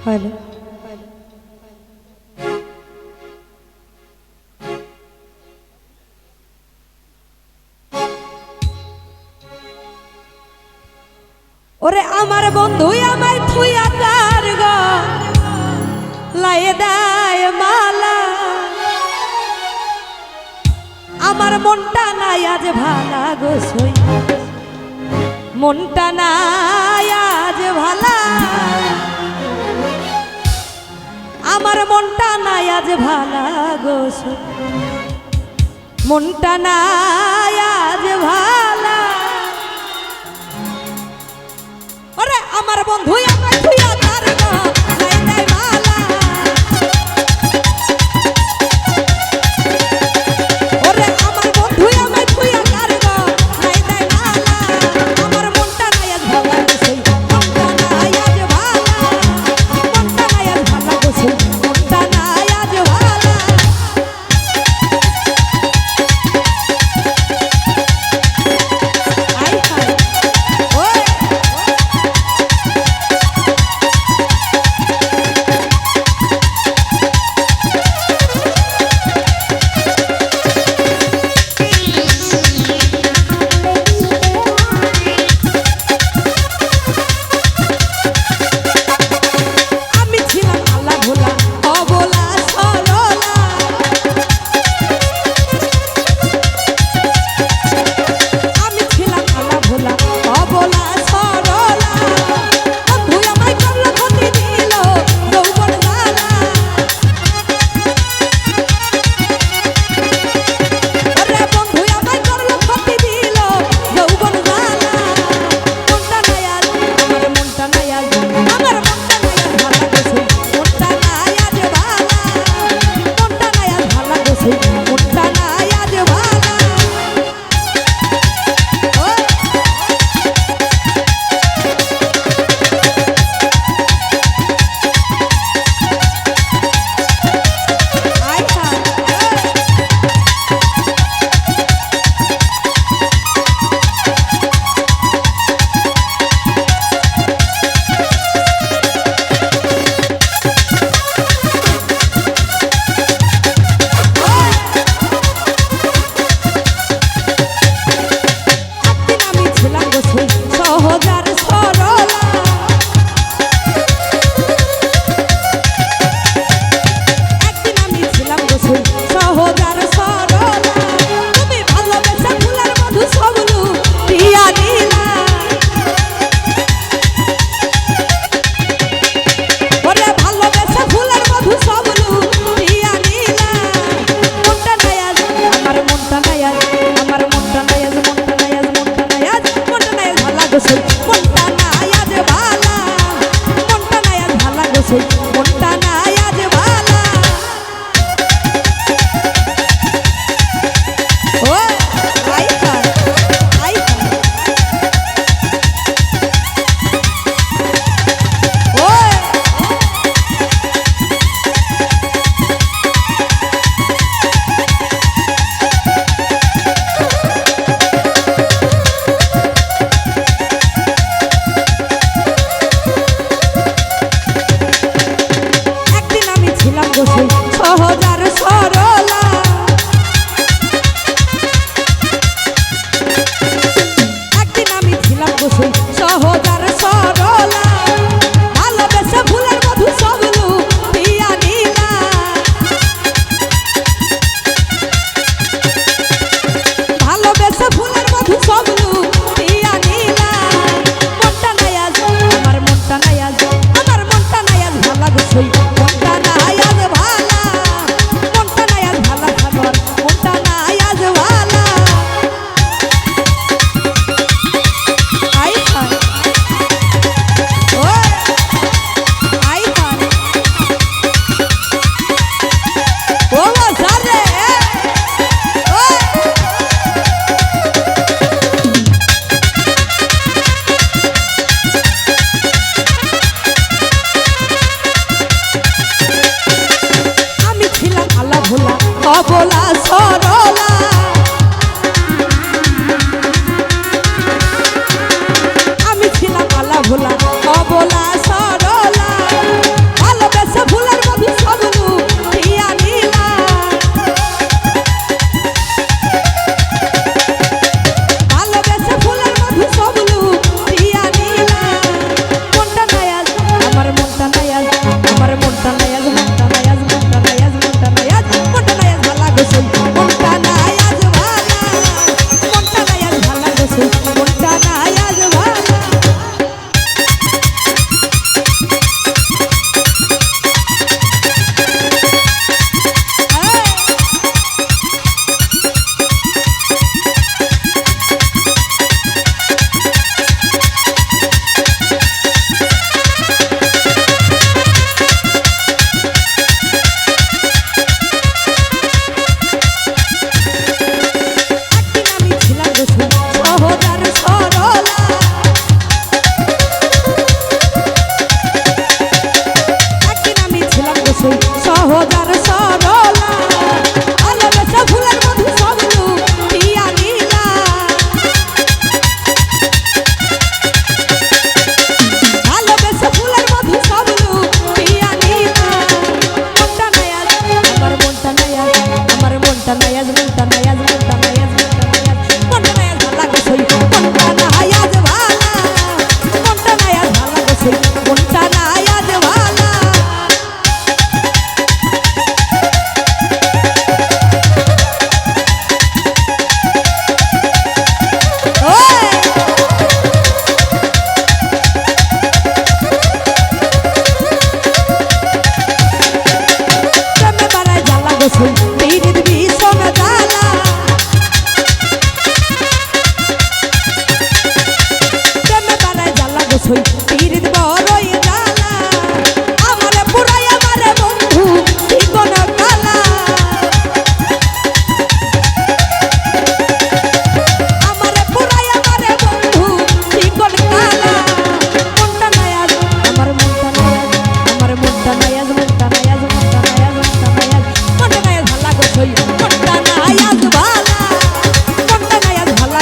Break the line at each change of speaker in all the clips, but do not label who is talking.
Hello ওরে আমার বন্ধু আমায় থুইয়া কার গো লায়ে দেয় মালা আমার মনটা নাই আজ ভালা গো সই মনটা নাই আজ ভালা আমার মনটা নাই আজ ভালা গো সই মনটা নাই আজ ভালা ওরে আমার বন্ধু আমায় থুইয়া কার গো লায়ে দেয় মালা ওরে আমার বন্ধু আমায় থুইয়া কার গো লায়ে দেয় মালা আমার মনটা নাই আজ ভালা গো সই মনটা নাই আজ ভালা মনটা নাই আজ ভালা গো সই মনটা নাই আজ ভালা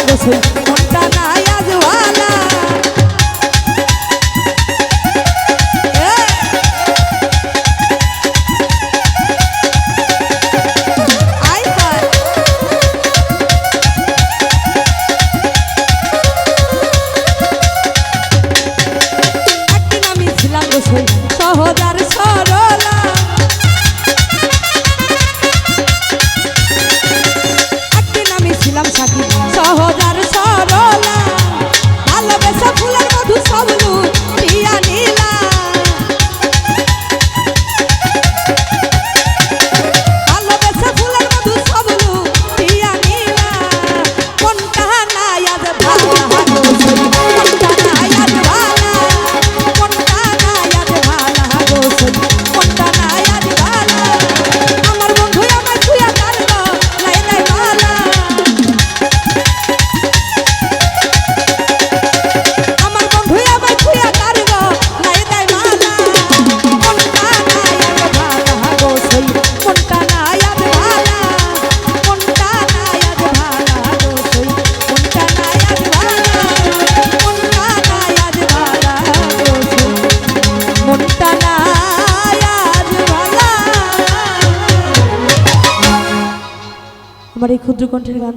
গোসই মনটা নাই আজ ভালা সহজার সরলা একদিন আমি ছিলাম সাথী সহজার সরলা ভালোবেসে ফুলের মধু সব লুটিয়া নিলা ভালোবেসে ফুলের মধু সব লুটিয়া নিলা কোনটা নাই আজ ভালা কোনটা নাই আজ ভালা কোনটা নাই আজ ভালা কোনটা নাই আজ ভালা আমার বন্ধু আমায় ছুঁয়া কারব লাই নাই ভালা আমার বন্ধু আমায় ছুঁয়া কারব লাই নাই ভালা কোনটা নাই আজ ভালা গোসই কোনটা নাই আজ ভালা কোনটা নাই আজ ভালা গোসই কোনটা নাই আজ ভালা কোনটা নাই আজ ভালা গোসই মনটা নাই আজ ভালা। আমার এই ক্ষুদ্র কণ্ঠের গান